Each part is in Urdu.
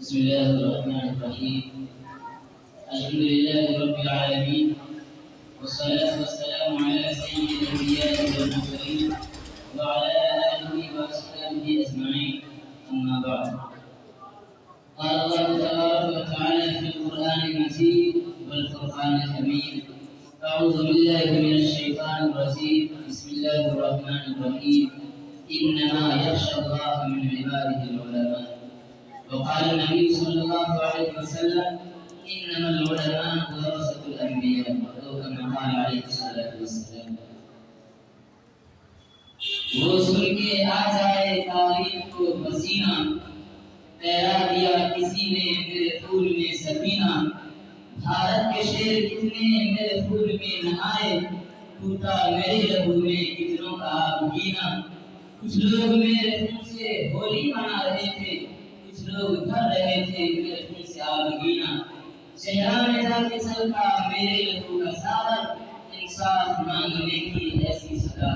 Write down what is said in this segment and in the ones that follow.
بسم الله الرحمن الرحيم. الحمد لله رب العالمين، والصلاة والسلام على سيد الأنبياء والمرسلين وعلى آله وأصحابه أجمعين. أما بعد، قال الله تبارك وتعالى في القرآن المجيد والفرقان الحميد: أعوذ بالله من الشيطان الرجيم. بسم الله الرحمن الرحيم. إنما يخشى الله من عباده العلماء. وقال النبي صلى الله عليه وسلم: إنما العلماء ورثة الأنبياء، أو كما قال عليه الصلاة والسلام. وہ سن کے آ جائے تاریخ کو پسینہ، تیرا دیا کسی نے میرے پھول میں سفینہ. بھارت کے شیر کتنے میرے پھول میں نہائے، ٹوٹا میرے لہو میں کتنوں کا آب گینا. کچھ لوگ میرے خون سے ہولی منا رہے تھے، کچھ لوگ بھر رہے تھے میرے خون سے آب گینا. چہرہ میں جا کے چلتا میرے لہو کا ساغر، انصاف مانگنے کی ایسی صدا.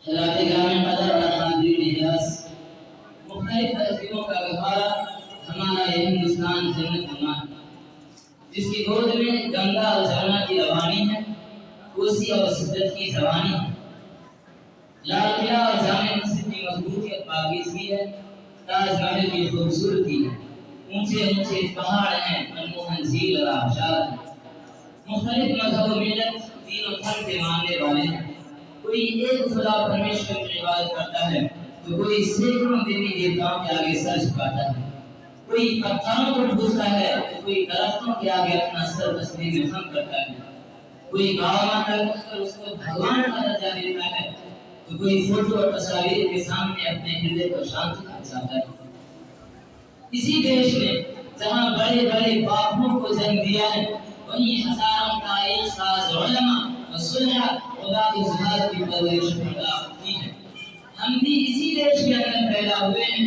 حضرات گرامی قدر اور حاضرین اجلاس، مختلف تہذیبوں کا گہوارہ ہمارا یہ ہندوستان جنت نما، جس کی گود میں گنگا اور جمنا کی روانی ہے، کوسی اور سدت کی زبانی ہے. لال قلعہ اور جامع مسجد کی مضبوطی اور پاکیزگی ہے، تاج محل کی خوبصورتی ہے، اونچے اونچے پہاڑ ہیں، منموہن جھیل اور آبشار ہے. مختلف مذہب و ملت، دین و دھرم کے ماننے والے ہیں. کوئی ایک خدا پرمیشور کی عبادت کرتا ہے تو کوئی سینکڑوں دیوی دیوتاؤں کے آگے سر جھکاتا ہے. کوئی پتھروں کو ڈھونستا ہے تو کوئی درختوں کے آگے اپنا سر تسلیم میں خم کرتا ہے. کوئی گاؤں ماتا کر اس کو بھگوان کا درجہ دیتا ہے تو کوئی فوٹو اور تصاویر کے سامنے اپنے ہردے کو شانت کر جاتا ہے. اسی دیش میں جہاں بڑے بڑے باپوں کو جنم دیا ہے، وہیں ہزاروں تاریخ ساز علماء اور صلحاء خدا کی ذات کی پرورش پیدا کی ہے. ہم بھی اسی دیش کے اندر پیدا ہوئے ہیں،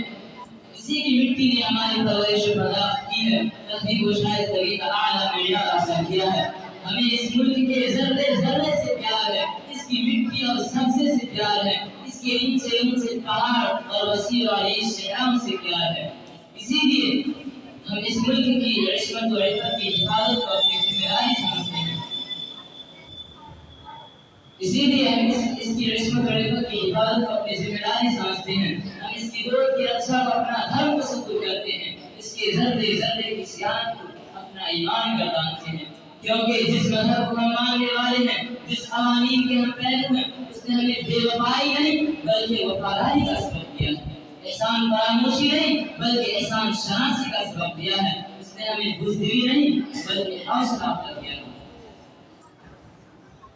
اسی کی مٹی نے ہماری پرورش پیدا کی ہے. تہذیب و شاید کبھی کا اعلیٰ معیار حاصل کیا ہے. ہمیں اس ملک کے ذرے ذرے سے پیار ہے، اس کی مٹی اور سبزے سے پیار ہے، اس کے اونچے اونچے پہاڑ اور وسیع و عریض شہروں سے پیار ہے. اسی لیے ہم اس ملک کی عصمت و عفت کی حفاظت کو اپنی ذمہ داری سمجھتے ہیں. اسی لیے ہم اس کی عصمت و عفت کی حفاظت کو اپنی ذمہ داری سمجھتے ہیں. ہم اس کی گود کی رکشا کو اپنا دھرم تصور کرتے ہیں، اس کے ذرے ذرے کی سیاحت کو اپنا ایمان گردانتے ہیں. کیونکہ جس مذہب کو ہم ماننے والے ہیں، جس قوانین کے ہم پیرو ہیں، اس نے ہمیں بے وفائی نہیں بلکہ وفاداری کا سبق دیا ہے. احسان فراموشی نہیں بلکہ احسان شناسی کا سبق دیا ہے. اس نے ہمیں بزدلی نہیں بلکہ حوصلہ عطا کیا ہے.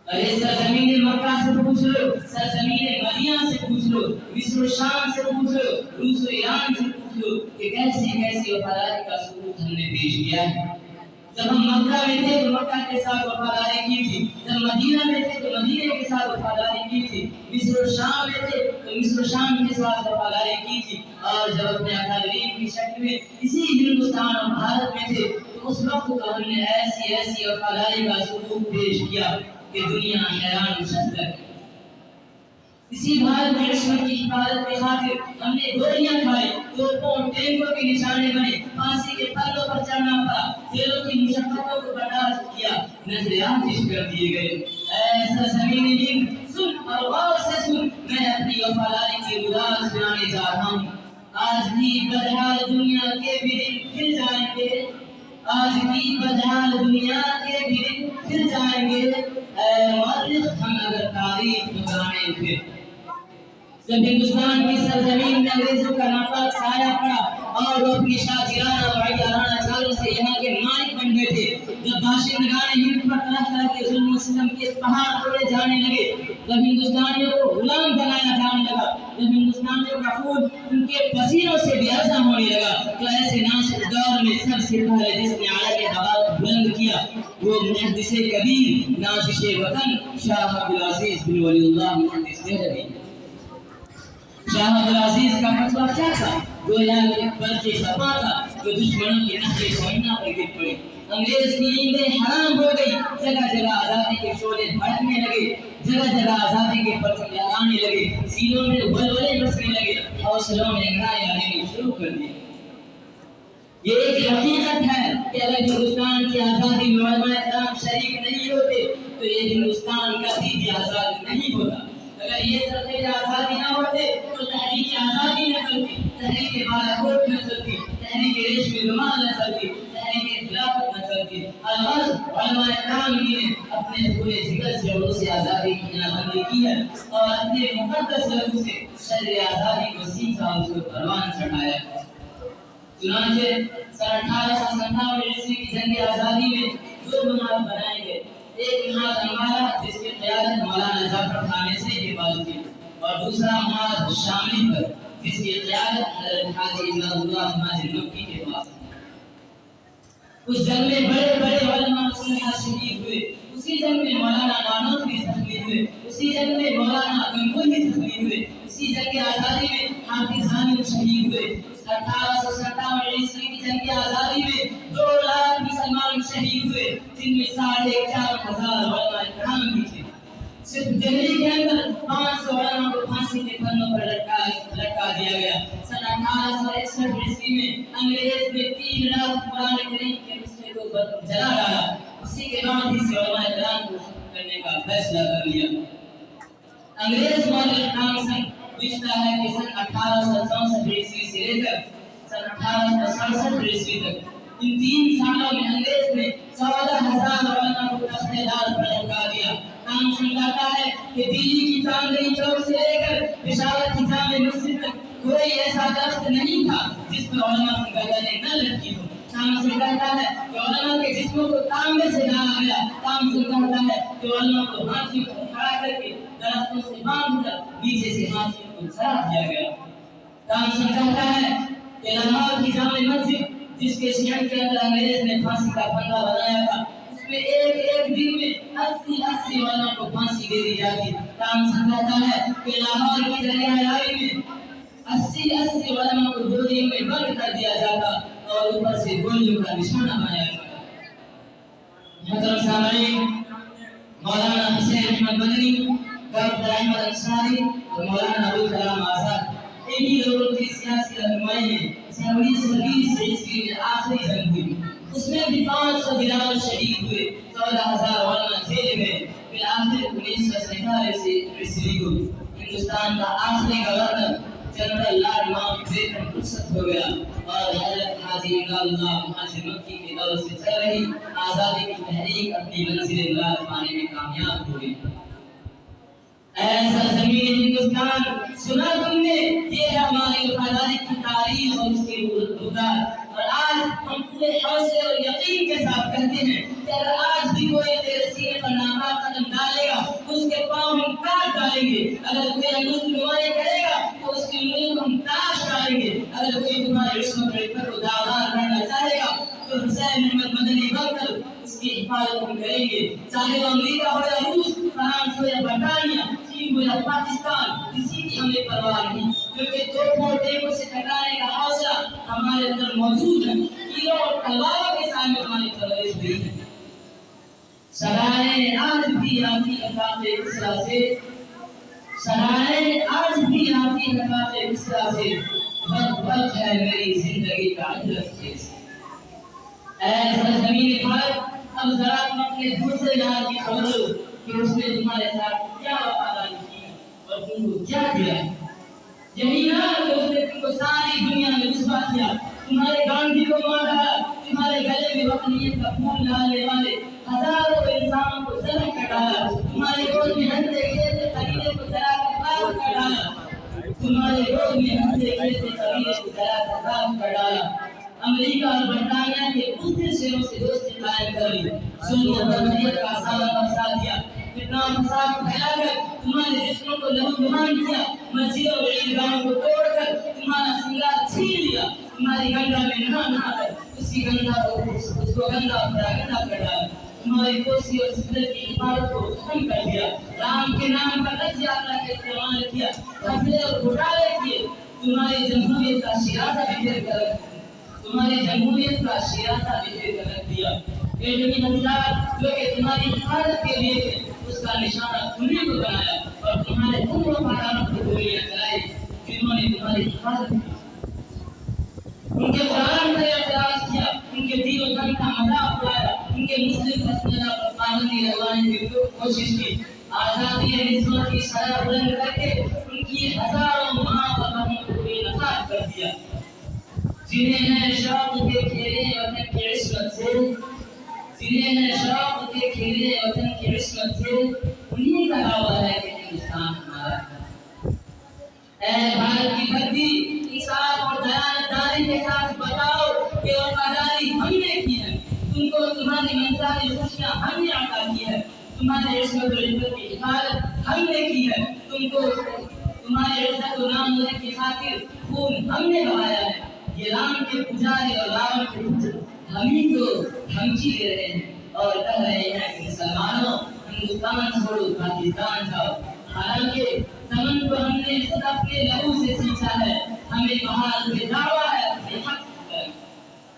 ارے سرزمین مکہ سے پوچھ لو، سرزمین مدینہ سے پوچھ لو، مصر و شام سے پوچھ لو، روس و ایران سے پوچھ لو کہ کیسی کیسی وفاداری کا ثبوت ہم نے پیش کیا ہے. جب ہم مکہ میں تھے تو مکہ کے ساتھ وفاداری کی تھی، جب مدینہ میں تھے تو مدینہ کے ساتھ وفاداری کی تھی، مصر و شام میں تھے تو مصر و شام کے ساتھ وفاداری کی تھی. اور جب اپنے اکابرین کی شکل میں اسی ہندوستان اور بھارت میں تھے تو اس وقت تو ہم نے ایسی ایسی وفاداری کا ثبوت پیش کیا کہ دنیا حیران نشست ہے. اسی بھارت میں عصمت کی حفاظت کی خاطر ہم نے گولیاں کھائی، توپوں ٹینکوں کے نشانے بنے، پھانسی کے پھلوں پر چڑھنا پڑا، جیلوں کی مشقتوں کو برداشت کیا، نظر آتش کر دیے گئے. ایسا زمین دن سن اور غور سے سن، میں اپنی وفاداری کی گزار سنانے جا رہا ہوں. آج بھی بدحال دنیا کے بھی دن پھر جائیں گے، آج بھی بدحال دنیا کے بھی دن پھر جائیں گے. اے مورخ ہم اگر تاریخ دہرائیں پھر. جب ہندوستان کی سرزمین میں انگریزوں کا ناپاک سایہ پڑا اور وہ اپنی شاہجہانہ اور عیارانہ چالوں سے یہاں کے مالک بن گئے تھے، جب باشندگان ہند پر طرح طرح کے ظلم و ستم کے پہاڑ توڑے جانے لگے، جب ہندوستانیوں کو غلام بنایا جانے لگا، جب ہندوستانیوں کا خون ان کے پسینوں سے بے عزا ہونے لگا، تو ایسے ناصر دور میں سب سے پہلے جس نے عالم ہوا کو بلند کیا وہ محدث کبیر نازش وطن شاہ عبدالعزیز بن ولی اللہ محدث دہلوی. شاہ عبدالعزیز کا فتویٰ کیا تھا؟ گویا ایک برق صفا تھا جو دشمنوں کی نقل سوئنہ پر گر پڑی. انگریز کی نیندیں حرام ہو گئی، جگہ جگہ آزادی کے شعلے بھڑکنے لگے، جگہ جگہ آزادی کے پرچم لہرانے لگے، سینوں میں ولولے بسنے لگے اور حوصلوں میں انگڑائیں آنے شروع کر دی۔ یہ ایک حقیقت ہے کہ اگر ہندوستان کی آزادی میں علماء کرام شریک نہیں ہوتے تو یہ ہندوستان کبھی بھی آزاد نہیں ہوتا۔ اگر یہ سرکاری آزادی نہ ہوتے تو تحریک آزادی نہ چلتی، تحریک بالاکوٹ نہ چلتی، تحریک ریشمی رومال نہ چلتی، تحریک خلافت نہ چلتی۔ الغرض علماء کرام نے اپنے پورے جگر سے اور اسے آزادی کی بندی کی ہے اور اپنے مقدس لہو سے شرع آزادی کو سیکھا اور اس کو پروان چڑھایا۔ چنانچہ سن 1897 عیسوی کی جنگ آزادی میں دو جماعت بنائے گئے، ایک جماعت انگارا جس کی قیادت مولانا جعفر خان سے کے پاس تھی اور دوسرا جماعت شاملی پر جس کی قیادت حضرت حاجی اللہ ماجد مکی کے پاس تھی۔ اس جنگ میں بڑے بڑے علماء مسلمان شہید ہوئے، اسی جنگ میں مولانا نانوتوی زخمی ہوئے، اسی جنگ میں مولانا گنگوہی زخمی ہوئے، اسی جنگ آزادی میں حافظ حامد شہید ہوئے۔ 1857 عیسوی کی جنگ آزادی میں 2 لاکھ مسلمان شہید ہوئے، جن میں 4,500 علماء کرام بھی تھے۔ صرف دہلی کے اندر 500 علماء کو پھانسی کے پھندوں پر لٹکا دیا گیا۔ سن 1861 عیسوی میں انگریز نے 3 لاکھ قرآن کریم کے نسخے کو جلا ڈالا۔ اسی کے بعد اس علماء کرام کو ختم کرنے کا فیصلہ کر لیا۔ انگریز مورخ ٹامسن لکھتا ہے کہ سن 1864 عیسوی سے لے کر سن 1867 عیسوی تک ان 3 سالوں میں انگریز نے 14,000 علماء کو تختے دار پر لٹکا دیا۔ ٹامسن کہتا ہے کہ دلی کی چاندنی چوک سے لے کر پشاور کی جامع مسجد تک کوئی ایسا درخت نہیں تھا جس پر علماء کی گردنیں نہ لٹکی ہوں۔ ٹامسن کہتا ہے کہ علماء کے جسموں کو تانبے سے ڈالا گیا۔ ٹامسن کہتا ہے کہ علماء کو ہاتھیوں کو کھڑا کر کے درختوں سے باندھ کر نیچے سے ہاتھیوں کو چڑھا دیا گیا۔ ٹامسن کہتا ہے کہ لاہور کی جامع مسجد جس کے شہر کے اندر انگریز نے پھانسی کا پھندا بنایا تھا، اس میں ایک دن میں 80 علماء کو پھانسی دے دی جاتی۔ ٹامسن کہتا ہے کہ لاہور کی دریائے راوی میں 80 علماء کو ڈوریوں میں بند کر دیا جاتا اور اوپر سے گولیوں کا نشانہ بنایا جاتا۔ محترم سامعین، مولانا حسین احمد مدنی، ڈاکٹر احمد انصاری اور مولانا ابوالکلام آزاد انہی لوگوں کی سیاسی رہنمائی میں 1920 عیسوی میں آخری جنگ ہوئی۔ اس میں بھی 500 بلال شہید ہوئے، 14,000 علماء جیل گئے۔ بالآخر 1947 عیسوی کو ہندوستان کا آخری governor general Lord Mountbatten رخصت ہو گیا اور حضرت حاجی اللہ ماجد مکی کے دور سے چل رہی آزادی کی تحریک اپنی منزل مراد پانے میں کامیاب ہو گئی۔ ایسا زمین ہندوستان سنا تم نے، یہ ہے ہماری وفاداری کی تاریخ اور اس کے رودار۔ اور آج ہم پورے حوصلے اور یقین کے ساتھ کہتے ہیں کہ اگر آج بھی کوئی تیرے سینے پر ناپاک قدم ڈالے گا اس کے پاؤں ہم کاٹ ڈالیں گے، اگر کوئی انگوٹھ نمائی کرے گا تو اس کی انگلیوں کو ہم تاش ڈالیں گے، اگر کوئی تمہاری عصمت اور عفت کو داغدار کرنا چاہے گا تو حسین احمد مدنی بن کر اس کی حفاظت ہم کریں گے۔ چاہے وہ امریکہ ہو یا روس، فرانس ہو یا برطانیہ، چین ہو یا پاکستان، کسی کی ہمیں پرواہ نہیں، کیونکہ توپوں ٹینکوں سے ٹکرانے کا حوصلہ ہمارے اندر موجود ہے۔ تیروں اور تلواروں کے سامنے ہماری پرورش ہوئی ہے۔ سرائے آج بھی آتی نفاق اسرا سے، سرائے آج بھی آتی نفاق اسرا سے، بد ہے میری زندگی کا عجرت کیس۔ اے سرزمین خاک، اب ذرا تم اپنے دوسرے یار کی خبر لو کہ اس نے تمہارے ساتھ کیا وفاداری کی اور تم کو کیا دیا۔ یہی نہ کہ اس نے تم کو ساری دنیا میں رسوا کیا، تمہارے گاندھی کو مار ڈالا، تمہارے گلے میں وطنیت کا پھول ڈالنے والے ہزاروں انسانوں کو ذبح کر ڈالا، تمہارے گود میں ہنسے کھیلتے قبیلے کو جلا کر خاک کر ڈالا، تمہارے گود میں ہنسے کھیلتے قبیلے کو جلا کر خاک کر ڈالا۔ امریکہ اور برطانیہ کے دوسرے شہروں سے دوستی قائم کر لی، سنی اور برطانیہ کا سالہ برسا دیا، فتنہ و فساد پھیلا کر تمہارے جسموں کو لہوجہان کیا، مسجدوں اور عیدگاہوں کو توڑ کر تمہارا سنگار چھین لیا، تمہاری گنگا میں نہا کر اس کو گندا اور گندا کر ڈالا، تمہاری کوسی اور سدرت کی حفاظت کو ختم کر دیا، رام کے نام پر رتھ یاترا کا استعمال کیا، قبضے اور گھوٹالے کیے، تمہاری جمہوریت کا شیرازہ بکھیر کر رکھ دیا، تمہاری جمہوریت کا شیرازہ بکھیر کر رکھ دیا۔ ایٹمی ہتھیار جو کہ تمہاری حفاظت کے لیے تھے اس کا نشانہ تمہیں کو بنایا اور تمہارے ان وفاداروں کو گولیاں چلائی جن جنہوں نے تمہاری حفاظت کی، ان کے قرآن کا اعتراض کیا، ان کے دین و دھرم کا مذاق اڑایا، ان کے مسلم مسئلہ پر پابندی لگانے کی کوشش کی، آزادی نسبت کی شرح بلند کر کے ان کی ہزاروں ماں باپوں کو بے نقاب کر دیا، جنہیں نئے شوق کے کھیلے وطن کی عصمت سے، جنہیں نئے شوق کے کھیلے وطن کی عصمت سے، انہیں کا دعویٰ ہے کہ ہندوستان ہمارا ہے۔ اے بھارت کی دھرتی، انصاف اور دیانتداری کے ساتھ بتاؤ کہ وفاداری ہم نے کی ہے، تم کو تمہاری منفرد خوشیاں ہم نے عطا کی ہے، تمہارے عصمت و عزت کی حفاظت ہم نے کی ہے، تم کو تمہارے عزت و نام ہونے کی خاطر خون ہم نے بہایا ہے۔ یہ رام کے پجاری اور رام کے پتر ہم ہی کو دھمکی دے رہے ہیں اور کہہ رہے ہیں کہ مسلمانوں ہندوستان چھوڑو پاکستان جاؤ، حالانکہ چمن کو ہم نے خود اپنے لہو سے سینچا ہے، ہمیں بہار کے دعویٰ ہے اپنے حق ہے۔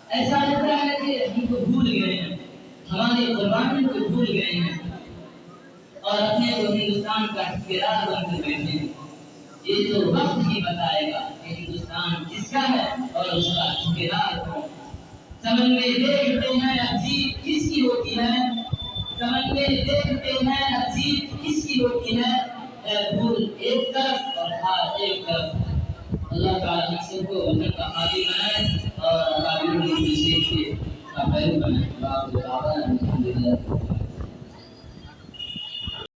ایسا لگتا ہے کہ ہم کو بھول گئے ہیں، ہماری قربانی کو بھول گئے ہیں اور اپنے کو ہندوستان کا ٹھیکیدار بن کر بیٹھے ہیں۔ یہ تو وقت ہی بتائے گا کہ ہندوستان کس کا ہے اور اس کا ٹھیکیدار کون۔ چمن میں دیکھتے ہیں اب جیت کس کی ہوتی ہے، چمن میں دیکھتے ہیں اب جیت کس کی ہوتی ہے، پھول ایک طرف اور ہار ایک طرف۔ اللہ تعالیٰ ہم سب کو وطن کا حامی بنائے اور اکابرین کی شیخ کے پیروی بنائے۔